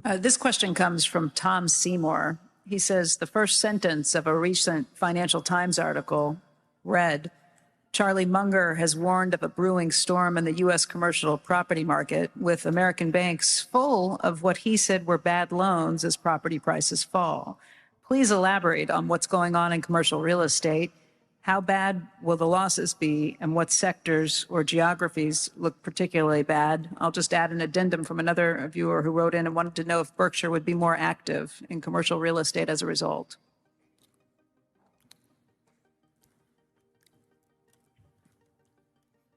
This question comes from Tom Seymour. He says the first sentence of a recent Financial Times article read, Charlie Munger has warned of a brewing storm in the U.S. commercial property market, with American banks full of what he said were bad loans as property prices fall. Please elaborate on what's going on in commercial real estate. How bad will the losses be, and what sectors or geographies look particularly bad? I'll just add an addendum from another viewer who wrote in and wanted to know if Berkshire would be more active in commercial real estate as a result.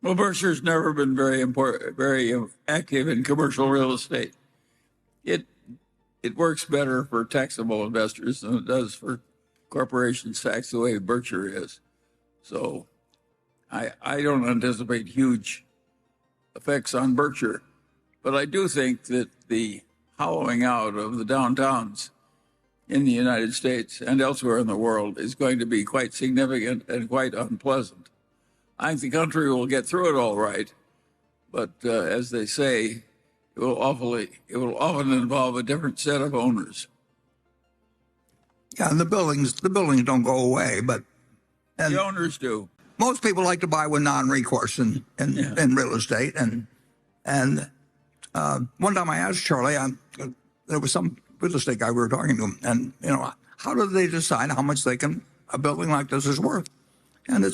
Well, Berkshire's never been very active in commercial real estate. It works better for taxable investors than it does for corporations taxed the way Berkshire is. So I don't anticipate huge effects on Berkshire. But I do think that the hollowing out of the downtowns in the United States and elsewhere in the world is going to be quite significant and quite unpleasant. I think the country will get through it all right, but as they say, it will often involve a different set of owners. Yeah, and the buildings don't go away, but the owners do. Most people like to buy with non-recourse in real estate, and one time I asked Charlie, there was some real estate guy we were talking to, and how do they decide how much a building like this is worth? And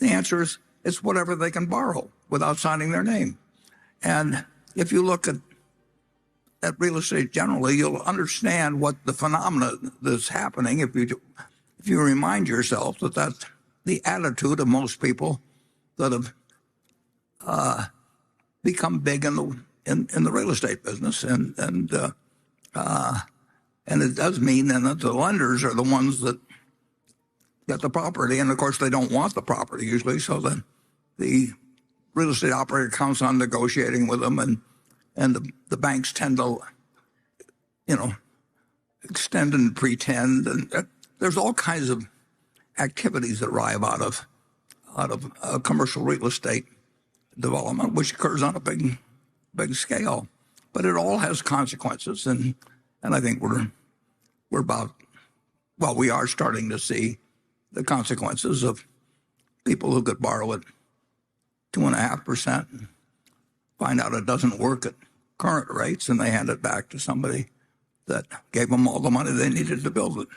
the answer is it's whatever they can borrow without signing their name. And if you look at real estate generally, you'll understand what the phenomena that's happening if you remind yourself that that's the attitude of most people that have become big in the real estate business, and it does mean then that the lenders are the ones that get the property, and of course they don't want the property usually, so then the real estate operator counts on negotiating with them, and the banks tend to, extend and pretend, and there's all kinds of activities that arrive out of commercial real estate development, which occurs on a big scale, but it all has consequences, and I think we are starting to see the consequences of people who could borrow at 2.5% and find out it doesn't work at current rates, and they hand it back to somebody that gave them all the money they needed to build it.